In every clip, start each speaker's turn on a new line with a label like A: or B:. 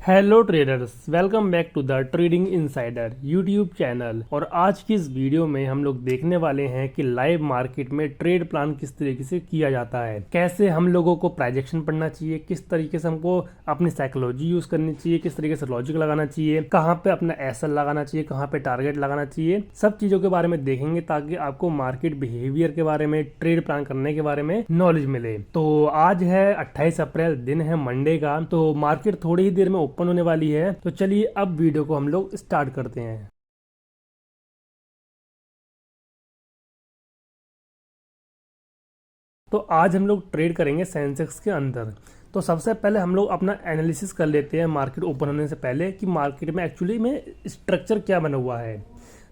A: Hello traders, welcome back to the trading insider YouTube channel. और आज की इस वीडियो में हम लोग देखने वाले हैं कि लाइव मार्केट में ट्रेड प्लान किस तरीके से किया जाता है, कैसे हम लोगों को प्राइजेक्शन पढ़ना चाहिए, किस तरीके से हमको अपनी साइकोलॉजी यूज करनी चाहिए, किस तरीके से लॉजिक लगाना चाहिए, कहाँ पे अपना एसएल लगाना चाहिए, कहाँ पे टारगेट लगाना चाहिए, सब चीजों के बारे में देखेंगे ताकि आपको मार्केट बिहेवियर के बारे में, ट्रेड प्लान करने के बारे में नॉलेज मिले। तो आज है 28 अप्रैल, दिन है मंडे का। तो मार्केट थोड़ी ही देर में ओपन होने वाली है। तो चलिए अब वीडियो को हम लोग स्टार्ट करते हैं। तो आज हम लोग ट्रेड करेंगे सेंसेक्स के अंदर। तो सबसे पहले हम लोग अपना एनालिसिस कर लेते हैं मार्केट ओपन होने से पहले कि मार्केट में एक्चुअली में स्ट्रक्चर क्या बना हुआ है।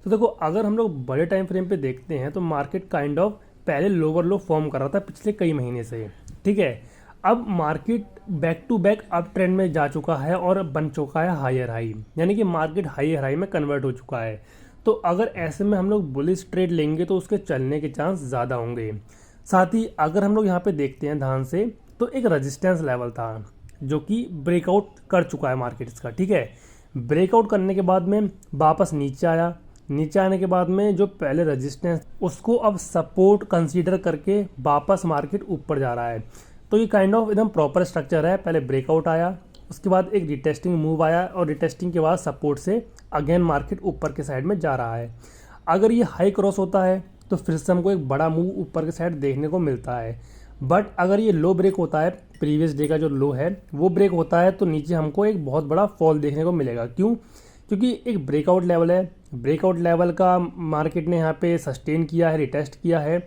A: तो देखो, अगर हम लोग बड़े टाइम फ्रेम पे देखते हैं तो मार्केट काइंड ऑफ पहले लोअर लो फॉर्म कर रहा था पिछले कई महीने से। ठीक है, अब market back to back up trend में जा चुका है और बन चुका है हायर हाई, यानी कि मार्केट हायर हाई में कन्वर्ट हो चुका है। तो अगर ऐसे में हम लोग बुलिश ट्रेड लेंगे तो उसके चलने के चांस ज़्यादा होंगे। साथ ही अगर हम लोग यहाँ पे देखते हैं ध्यान से, तो एक रेजिस्टेंस लेवल था जो कि ब्रेकआउट कर चुका है मार्केट इसका। ठीक है, ब्रेकआउट करने के बाद में वापस नीचे आया। नीचे आने के बाद में जो पहले रेजिस्टेंस, उसको अब सपोर्ट कंसीडर करके वापस मार्केट ऊपर जा रहा है। तो ये काइंड ऑफ एकदम प्रॉपर स्ट्रक्चर है। पहले ब्रेकआउट आया, उसके बाद एक रिटेस्टिंग मूव आया और रिटेस्टिंग के बाद सपोर्ट से अगेन मार्केट ऊपर के साइड में जा रहा है। अगर ये हाई क्रॉस होता है तो फिर से हमको एक बड़ा मूव ऊपर के साइड देखने को मिलता है। बट अगर ये लो ब्रेक होता है, प्रीवियस डे का जो लो है वो ब्रेक होता है, तो नीचे हमको एक बहुत बड़ा फॉल देखने को मिलेगा। क्यों? क्योंकि एक ब्रेकआउट लेवल है, ब्रेकआउट लेवल का मार्केट ने यहाँ पे सस्टेन किया है, रिटेस्ट किया है,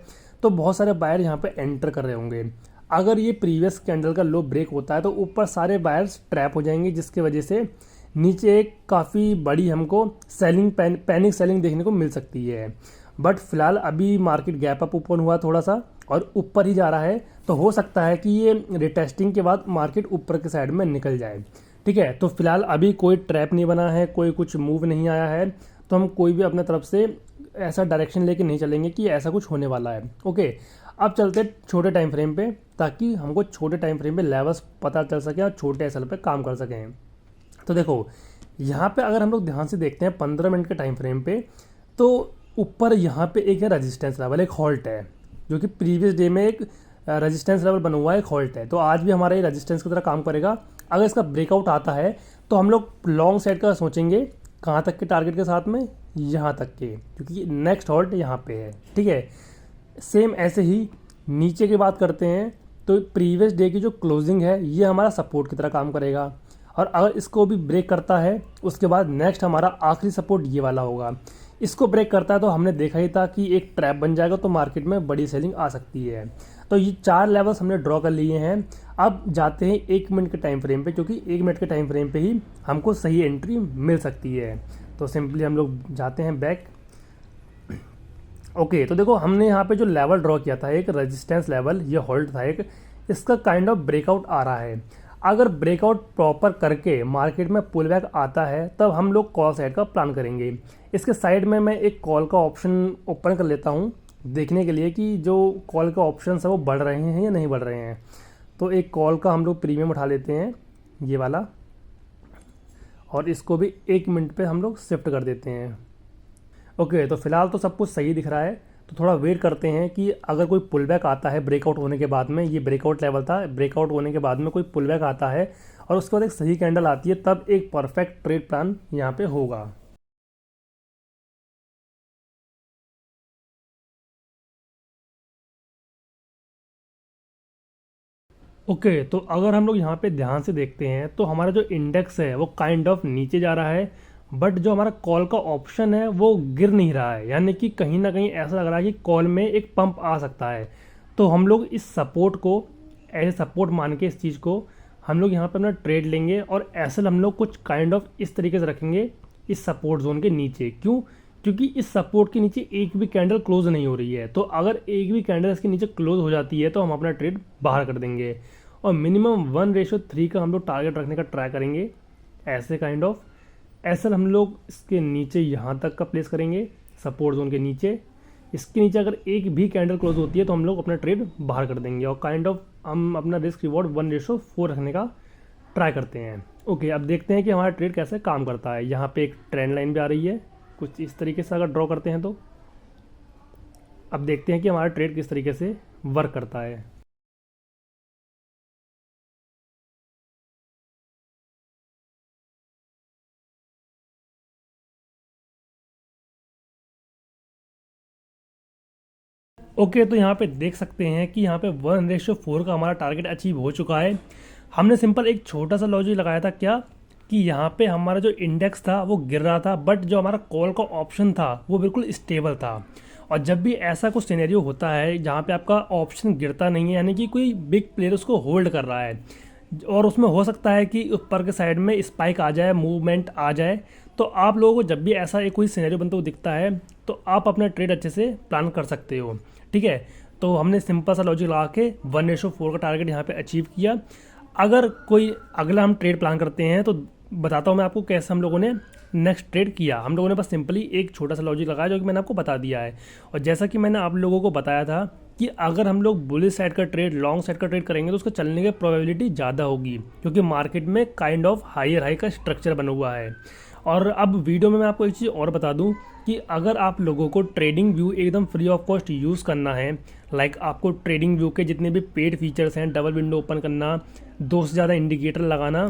A: तो बहुत सारे बायर यहाँ पे एंटर कर रहे होंगे। अगर ये प्रीवियस कैंडल का लो ब्रेक होता है तो ऊपर सारे बायर्स ट्रैप हो जाएंगे, जिसकी वजह से नीचे एक काफ़ी बड़ी हमको सेलिंग पैनिक सेलिंग देखने को मिल सकती है। बट फिलहाल अभी मार्केट गैप अप ओपन हुआ थोड़ा सा और ऊपर ही जा रहा है, तो हो सकता है कि ये रिटेस्टिंग के बाद मार्केट ऊपर के साइड में निकल जाए। ठीक है, तो फिलहाल अभी कोई ट्रैप नहीं बना है, कोई कुछ मूव नहीं आया है, तो हम कोई भी अपने तरफ से ऐसा डायरेक्शन लेके नहीं चलेंगे कि ऐसा कुछ होने वाला है। ओके, अब चलते छोटे टाइम फ्रेम पे, ताकि हमको छोटे टाइम फ्रेम पे लेवल्स पता चल सके और छोटे एसएल पे काम कर सकें। तो देखो, यहाँ पे अगर हम लोग ध्यान से देखते हैं 15 मिनट के टाइम फ्रेम पे, तो ऊपर यहाँ पे एक है रेजिस्टेंस लेवल, एक हॉल्ट है, जो कि प्रीवियस डे में एक रेजिस्टेंस लेवल बना हुआ है, एक हॉल्ट है। तो आज भी हमारा ये रेजिस्टेंस की तरह काम करेगा। अगर इसका ब्रेकआउट आता है तो हम लोग लॉन्ग साइड का सोचेंगे, कहाँ तक के टारगेट के साथ में, यहाँ तक के, क्योंकि नेक्स्ट हॉल्ट यहाँ पे है। ठीक है, सेम ऐसे ही नीचे की बात करते हैं तो प्रीवियस डे की जो क्लोजिंग है ये हमारा सपोर्ट की तरह काम करेगा, और अगर इसको भी ब्रेक करता है उसके बाद नेक्स्ट हमारा आखिरी सपोर्ट ये वाला होगा। इसको ब्रेक करता है तो हमने देखा ही था कि एक ट्रैप बन जाएगा, तो मार्केट में बड़ी सेलिंग आ सकती है। तो ये 4 लेवल्स हमने ड्रॉ कर लिए हैं। अब जाते हैं 1 मिनट के टाइम फ्रेम पे, क्योंकि 1 मिनट के टाइम फ्रेम पे ही हमको सही एंट्री मिल सकती है। तो सिंपली हम लोग जाते हैं बैक। ओके, तो देखो, हमने यहाँ पे जो लेवल ड्रॉ किया था, एक रेजिस्टेंस लेवल, ये होल्ड था एक, इसका काइंड ऑफ ब्रेकआउट आ रहा है। अगर ब्रेकआउट प्रॉपर करके मार्केट में पुल बैक आता है तब हम लोग कॉल साइड का प्लान करेंगे। इसके साइड में मैं एक कॉल का ऑप्शन ओपन कर लेता हूँ देखने के लिए कि जो कॉल का ऑप्शन है वो बढ़ रहे हैं या नहीं बढ़ रहे हैं। तो एक कॉल का हम लोग प्रीमियम उठा लेते हैं, ये वाला, और इसको भी 1 मिनट पे हम लोग शिफ्ट कर देते हैं। ओके, तो फिलहाल तो सब कुछ सही दिख रहा है। तो थोड़ा वेट करते हैं कि अगर कोई पुल बैक आता है ब्रेकआउट होने के बाद में, ये ब्रेकआउट लेवल था, ब्रेकआउट होने के बाद में कोई पुल बैक आता है और उसके बाद एक सही कैंडल आती है, तब एक परफेक्ट ट्रेड प्लान यहाँ पे होगा। ओके, तो अगर हम लोग यहाँ पे ध्यान से देखते हैं तो हमारा जो इंडेक्स है वो काइंड ऑफ नीचे जा रहा है, बट जो हमारा कॉल का ऑप्शन है वो गिर नहीं रहा है, यानी कि कहीं ना कहीं ऐसा लग रहा है कि कॉल में एक पंप आ सकता है। तो हम लोग इस सपोर्ट को एज सपोर्ट मान के इस चीज़ को हम लोग यहाँ पे अपना ट्रेड लेंगे, और एसएल हम लोग कुछ काइंड ऑफ इस तरीके से रखेंगे इस सपोर्ट जोन के नीचे। क्यों? क्योंकि इस सपोर्ट के नीचे एक भी कैंडल क्लोज नहीं हो रही है, तो अगर एक भी कैंडल इसके नीचे क्लोज हो जाती है तो हम अपना ट्रेड बाहर कर देंगे। और मिनिमम 1:3 का हम लोग टारगेट रखने का ट्राई करेंगे, ऐसे काइंड ऑफ। एसएल हम लोग इसके नीचे यहाँ तक का प्लेस करेंगे, सपोर्ट जोन के नीचे। इसके नीचे अगर एक भी कैंडल क्लोज होती है तो हम लोग अपना ट्रेड बाहर कर देंगे, और काइंड ऑफ हम अपना रिस्क रिवॉर्ड 1:4 रखने का ट्राई करते हैं। ओके, अब देखते हैं कि हमारा ट्रेड कैसे काम करता है। यहाँ पे एक ट्रेंड लाइन भी आ रही है, कुछ इस तरीके से अगर ड्रॉ करते हैं तो अब देखते हैं कि हमारा ट्रेड किस तरीके से वर्क करता है। ओके, तो यहाँ पे देख सकते हैं कि यहाँ पे 1:4 का हमारा टारगेट अचीव हो चुका है। हमने सिंपल एक छोटा सा लॉजिक लगाया था, क्या कि यहाँ पे हमारा जो इंडेक्स था वो गिर रहा था, बट जो हमारा कॉल का ऑप्शन था वो बिल्कुल स्टेबल था। और जब भी ऐसा कुछ सिनेरियो होता है जहाँ पे आपका ऑप्शन गिरता नहीं है, यानी कि कोई बिग प्लेयर उसको होल्ड कर रहा है और उसमें हो सकता है कि ऊपर के साइड में स्पाइक आ जाए, मूवमेंट आ जाए, तो आप लोगों को जब भी ऐसा एक कोई सिनेरियो बनता हुआ दिखता है तो आप अपना ट्रेड अच्छे से प्लान कर सकते हो। ठीक है, तो हमने सिंपल सा लॉजिक लगा के 1:4 का टारगेट यहाँ पे अचीव किया। अगर कोई अगला हम ट्रेड प्लान करते हैं तो बताता हूँ मैं आपको कैसे हम लोगों ने नेक्स्ट ट्रेड किया। हम लोगों ने बस सिंपली एक छोटा सा लॉजिक लगाया जो कि मैंने आपको बता दिया है। और जैसा कि मैंने आप लोगों को बताया था कि अगर हम लोग बुलिश साइड का ट्रेड, लॉन्ग साइड का ट्रेड करेंगे तो उसका चलने की प्रोबेबिलिटी ज़्यादा होगी, क्योंकि मार्केट में काइंड ऑफ हायर हाई का स्ट्रक्चर बना हुआ है। और अब वीडियो में मैं आपको एक चीज़ और बता दूं कि अगर आप लोगों को ट्रेडिंग व्यू एकदम फ्री ऑफ कॉस्ट यूज़ करना है, लाइक आपको ट्रेडिंग व्यू के जितने भी पेड फीचर्स हैं, डबल विंडो ओपन करना, 2 से ज़्यादा इंडिकेटर लगाना,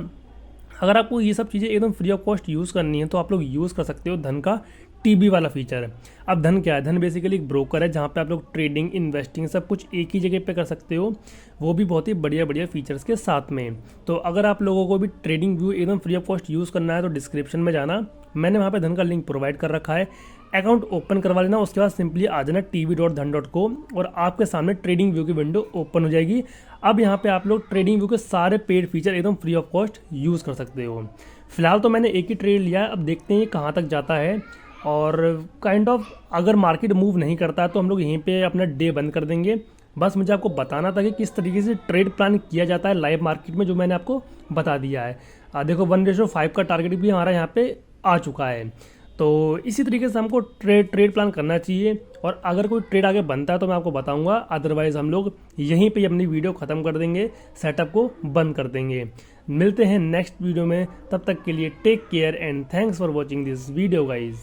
A: अगर आपको ये सब चीज़ें एकदम फ्री ऑफ कॉस्ट यूज़ करनी है तो आप लोग यूज़ कर सकते हो धन का टीबी वाला फीचर। अब धन क्या है? धन बेसिकली एक ब्रोकर है जहाँ पे आप लोग ट्रेडिंग, इन्वेस्टिंग सब कुछ एक ही जगह पे कर सकते हो, वो भी बहुत ही बढ़िया बढ़िया फीचर्स के साथ में। तो अगर आप लोगों को भी ट्रेडिंग व्यू एकदम फ्री ऑफ कॉस्ट यूज़ करना है तो डिस्क्रिप्शन में जाना, मैंने वहाँ पे धन का लिंक प्रोवाइड कर रखा है। अकाउंट ओपन करवा लेना, उसके बाद सिंपली आ जाना tv.dhan.com और आपके सामने ट्रेडिंग व्यू की विंडो ओपन हो जाएगी। अब यहाँ पे आप लोग ट्रेडिंग व्यू के सारे पेड फीचर एकदम फ्री ऑफ कॉस्ट यूज़ कर सकते हो। फिलहाल तो मैंने एक ही ट्रेड लिया है, अब देखते हैं ये कहाँ तक जाता है। और काइंड ऑफ अगर मार्केट मूव नहीं करता है तो हम लोग यहीं पे अपना डे बंद कर देंगे। बस मुझे आपको बताना था कि किस तरीके से ट्रेड प्लान किया जाता है लाइव मार्केट में, जो मैंने आपको बता दिया है। देखो 1:5 का टारगेट भी हमारा यहाँ पे आ चुका है। तो इसी तरीके से हमको ट्रेड प्लान करना चाहिए। और अगर कोई ट्रेड आगे बनता है तो मैं आपको बताऊंगा, अदरवाइज़ हम लोग यहीं पे अपनी वीडियो ख़त्म कर देंगे, सेटअप को बंद कर देंगे। मिलते हैं नेक्स्ट वीडियो में, तब तक के लिए take care and thanks for watching this video guys.